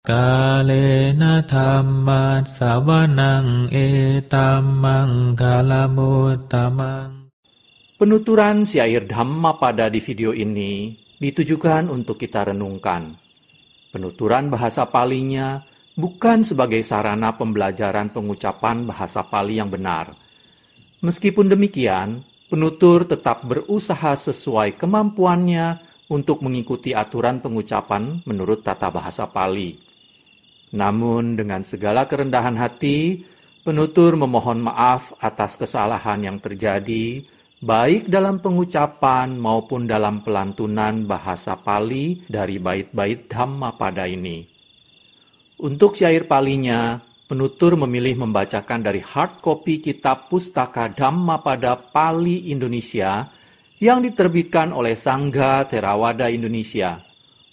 Kalena dhamma sawanang etamang kalamutamang. Penuturan syair Dhammapada di video ini ditujukan untuk kita renungkan. Penuturan bahasa Palinya bukan sebagai sarana pembelajaran pengucapan bahasa Pali yang benar. Meskipun demikian, penutur tetap berusaha sesuai kemampuannya untuk mengikuti aturan pengucapan menurut tata bahasa Pali. Namun dengan segala kerendahan hati, penutur memohon maaf atas kesalahan yang terjadi, baik dalam pengucapan maupun dalam pelantunan bahasa Pali dari bait-bait Dhammapada ini. Untuk syair Palinya, penutur memilih membacakan dari hard copy kitab pustaka Dhammapada Pali Indonesia yang diterbitkan oleh Sangha Theravada Indonesia.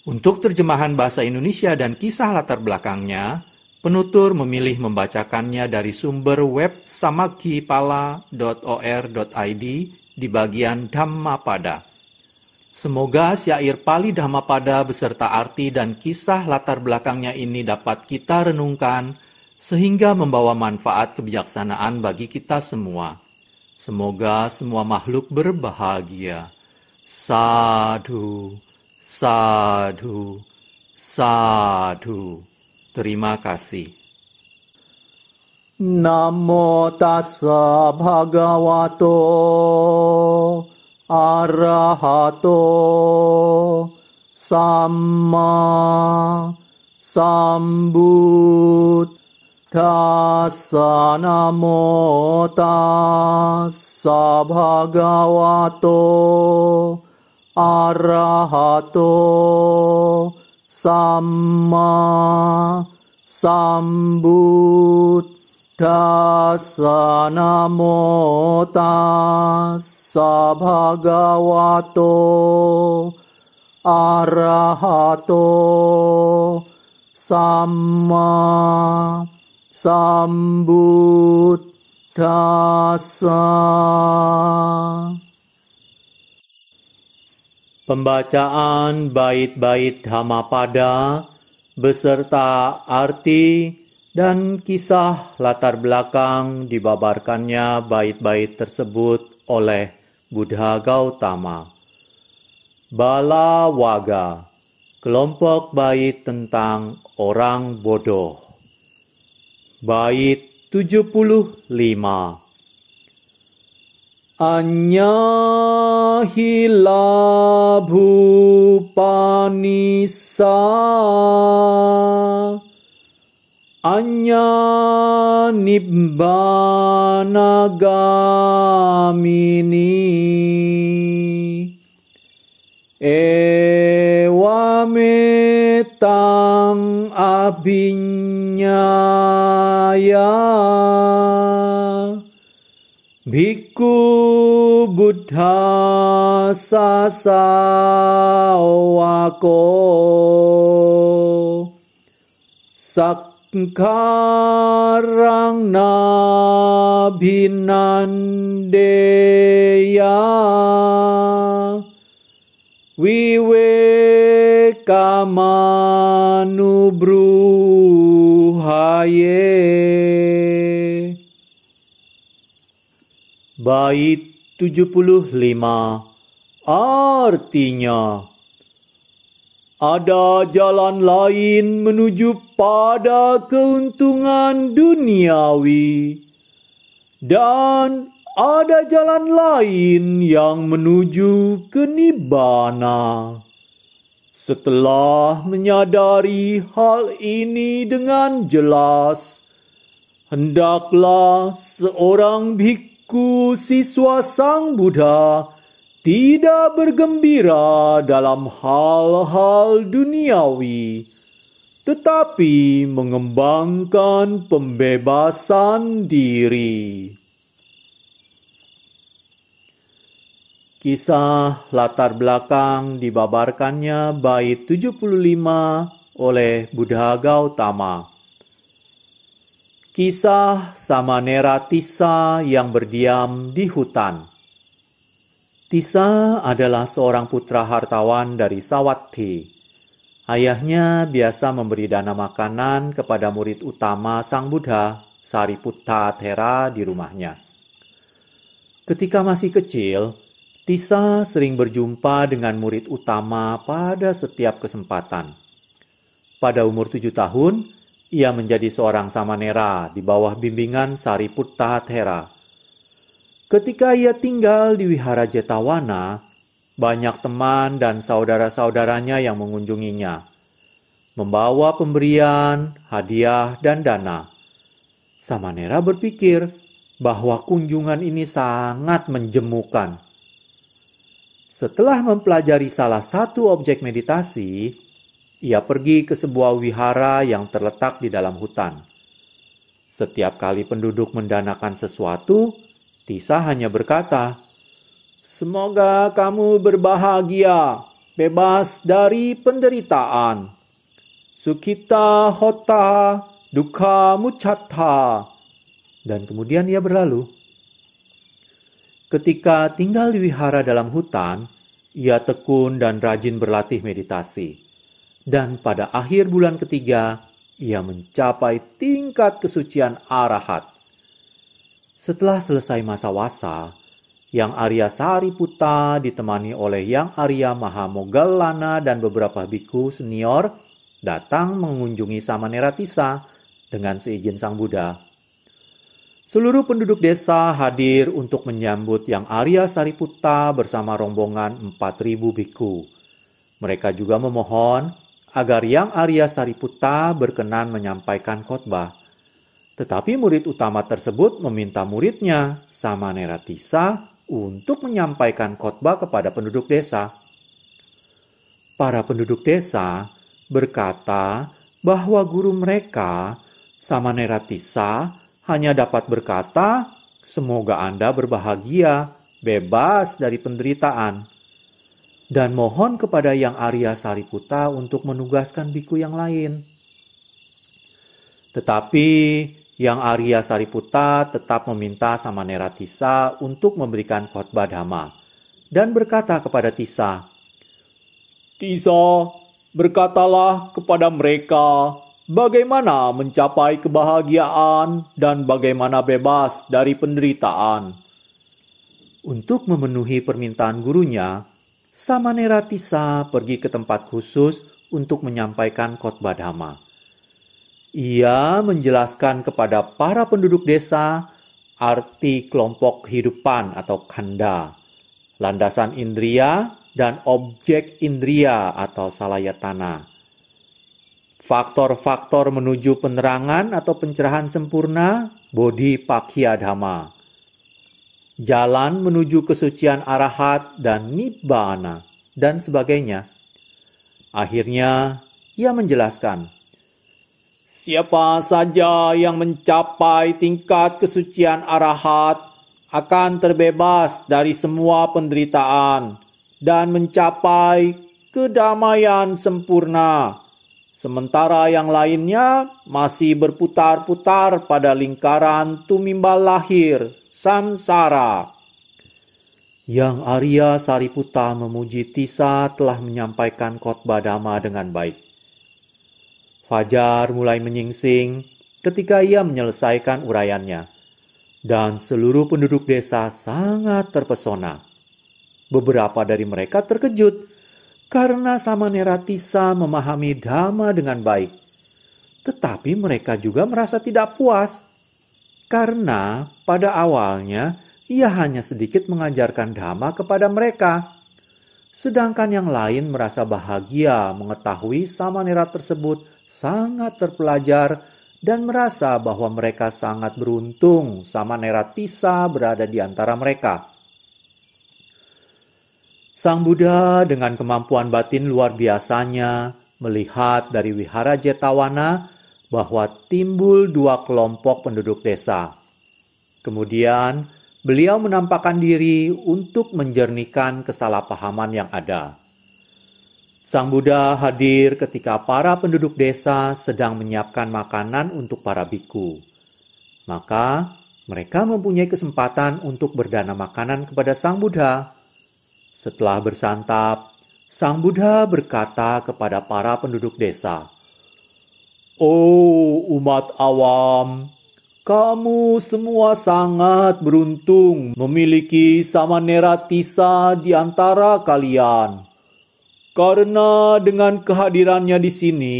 Untuk terjemahan bahasa Indonesia dan kisah latar belakangnya, penutur memilih membacakannya dari sumber web samakkhipala.or.id di bagian Dhammapada. Semoga syair Pali Dhammapada beserta arti dan kisah latar belakangnya ini dapat kita renungkan sehingga membawa manfaat kebijaksanaan bagi kita semua. Semoga semua makhluk berbahagia. Sadhu, sadhu, sadhu. Terima kasih. Namo tassa bhagavato arahato samma sambuddhassa. Namo tassa bhagavato arahato samma sambuddhassa. Namo tassa bhagavato arahato samma sambuddhassa. Pembacaan bait-bait Dhammapada beserta arti dan kisah latar belakang dibabarkannya bait-bait tersebut oleh Buddha Gautama. Bala Waga, kelompok bait tentang orang bodoh. Bait 75. Anyahila bhupanisa anya nibbana gamini ewametang abhinyaya bhikkhu buddha sasawako sakkarang nabhinandeya vivekamanubruhaye. Bait 75. Artinya, ada jalan lain menuju pada keuntungan duniawi, dan ada jalan lain yang menuju ke nibbana. Setelah menyadari hal ini dengan jelas, hendaklah seorang bhikkhu siswa Sang Buddha tidak bergembira dalam hal-hal duniawi, tetapi mengembangkan pembebasan diri. Kisah latar belakang dibabarkannya bait 75 oleh Buddha Gautama. Kisah Samanera Tissa yang berdiam di hutan. Tissa adalah seorang putra hartawan dari Sawathi. Ayahnya biasa memberi dana makanan kepada murid utama Sang Buddha, Sariputta Thera, di rumahnya. Ketika masih kecil, Tissa sering berjumpa dengan murid utama pada setiap kesempatan. Pada umur 7 tahun, ia menjadi seorang samanera di bawah bimbingan Sariputta Thera. Ketika ia tinggal di Wihara Jetawana, banyak teman dan saudara-saudaranya yang mengunjunginya, membawa pemberian, hadiah, dan dana. Samanera berpikir bahwa kunjungan ini sangat menjemukan. Setelah mempelajari salah satu objek meditasi, ia pergi ke sebuah wihara yang terletak di dalam hutan. Setiap kali penduduk mendanakan sesuatu, Tissa hanya berkata, "Semoga kamu berbahagia, bebas dari penderitaan. Sukhita hota, dukkha muccata." Dan kemudian ia berlalu. Ketika tinggal di wihara dalam hutan, ia tekun dan rajin berlatih meditasi. Dan pada akhir bulan ketiga, ia mencapai tingkat kesucian arahat. Setelah selesai masa wasa, Yang Arya Sariputta ditemani oleh Yang Arya Mahamoggallana dan beberapa biku senior datang mengunjungi Samanera Tissa dengan seizin Sang Buddha. Seluruh penduduk desa hadir untuk menyambut Yang Arya Sariputta bersama rombongan 4.000 biku. Mereka juga memohon agar Yang Arya Sariputta berkenan menyampaikan khotbah. Tetapi murid utama tersebut meminta muridnya, Samanera Tissa, untuk menyampaikan khotbah kepada penduduk desa. Para penduduk desa berkata bahwa guru mereka, Samanera Tissa, hanya dapat berkata, "Semoga Anda berbahagia, bebas dari penderitaan," dan mohon kepada Yang Arya Sariputta untuk menugaskan biku yang lain. Tetapi Yang Arya Sariputta tetap meminta Samanera Tissa untuk memberikan khotbah Dhamma dan berkata kepada Tissa, "Tissa, berkatalah kepada mereka bagaimana mencapai kebahagiaan dan bagaimana bebas dari penderitaan." Untuk memenuhi permintaan gurunya, Samanera Tissa pergi ke tempat khusus untuk menyampaikan khotbah Dhamma. Ia menjelaskan kepada para penduduk desa arti kelompok kehidupan atau khanda, landasan indria dan objek indria atau salayatana, faktor-faktor menuju penerangan atau pencerahan sempurna, bodhipakkhya dhamma, jalan menuju kesucian arahat dan nibbana, dan sebagainya. Akhirnya, ia menjelaskan, siapa saja yang mencapai tingkat kesucian arahat akan terbebas dari semua penderitaan dan mencapai kedamaian sempurna, sementara yang lainnya masih berputar-putar pada lingkaran tumimbal lahir, samsara. Yang Arya Sariputta memuji Tissa telah menyampaikan khotbah Dhamma dengan baik. Fajar mulai menyingsing ketika ia menyelesaikan uraiannya, dan seluruh penduduk desa sangat terpesona. Beberapa dari mereka terkejut karena Samanera Tissa memahami Dhamma dengan baik. Tetapi mereka juga merasa tidak puas, karena pada awalnya ia hanya sedikit mengajarkan Dhamma kepada mereka. Sedangkan yang lain merasa bahagia mengetahui Samanera tersebut sangat terpelajar dan merasa bahwa mereka sangat beruntung Samanera Tissa berada di antara mereka. Sang Buddha dengan kemampuan batin luar biasanya melihat dari Wihara Jetawana bahwa timbul dua kelompok penduduk desa. Kemudian beliau menampakkan diri untuk menjernihkan kesalahpahaman yang ada. Sang Buddha hadir ketika para penduduk desa sedang menyiapkan makanan untuk para biku. Maka mereka mempunyai kesempatan untuk berdana makanan kepada Sang Buddha. Setelah bersantap, Sang Buddha berkata kepada para penduduk desa, "Oh umat awam, kamu semua sangat beruntung memiliki Samanera Tissa di antara kalian. Karena dengan kehadirannya di sini,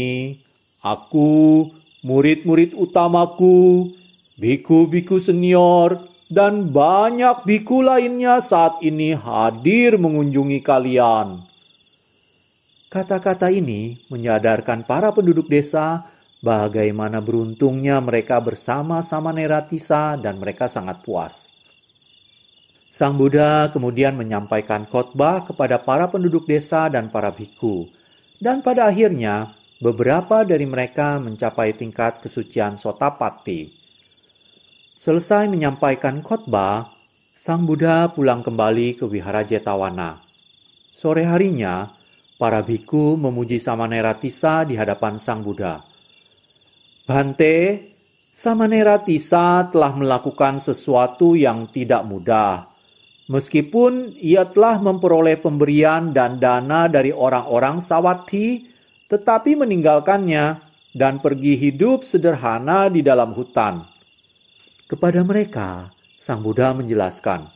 aku, murid-murid utamaku, biku-biku senior, dan banyak biku lainnya saat ini hadir mengunjungi kalian." Kata-kata ini menyadarkan para penduduk desa bagaimana beruntungnya mereka bersama Samanera Tissa dan mereka sangat puas. Sang Buddha kemudian menyampaikan khotbah kepada para penduduk desa dan para biku. Dan pada akhirnya, beberapa dari mereka mencapai tingkat kesucian Sotapatti. Selesai menyampaikan khotbah, Sang Buddha pulang kembali ke Wihara Jetawana. Sore harinya, para biku memuji Samanera Tissa di hadapan Sang Buddha. "Bhante, Samanera Tissa telah melakukan sesuatu yang tidak mudah. Meskipun ia telah memperoleh pemberian dan dana dari orang-orang Sawathi, tetapi meninggalkannya dan pergi hidup sederhana di dalam hutan." Kepada mereka, Sang Buddha menjelaskan,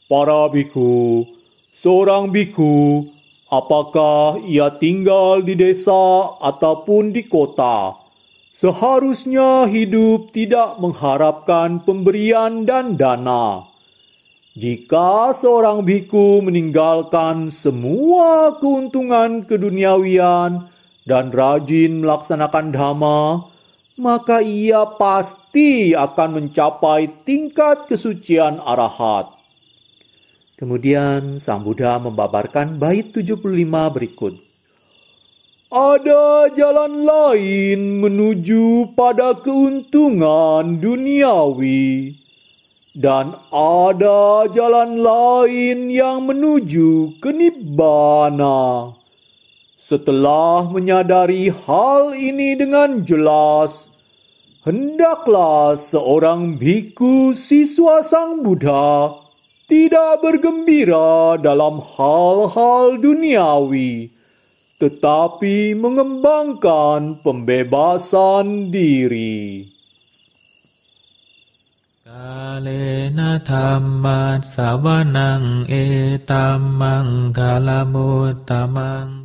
"Para biku, seorang biku, apakah ia tinggal di desa ataupun di kota, seharusnya hidup tidak mengharapkan pemberian dan dana. Jika seorang biku meninggalkan semua keuntungan keduniawian dan rajin melaksanakan dhamma, maka ia pasti akan mencapai tingkat kesucian arahat." Kemudian Sang Buddha membabarkan bait 75 berikut. "Ada jalan lain menuju pada keuntungan duniawi, dan ada jalan lain yang menuju ke Nibbana. Setelah menyadari hal ini dengan jelas, hendaklah seorang biku siswa Sang Buddha tidak bergembira dalam hal-hal duniawi, tetapi mengembangkan pembebasan diri." Kalena dhammat savanang etammang kalamuttamang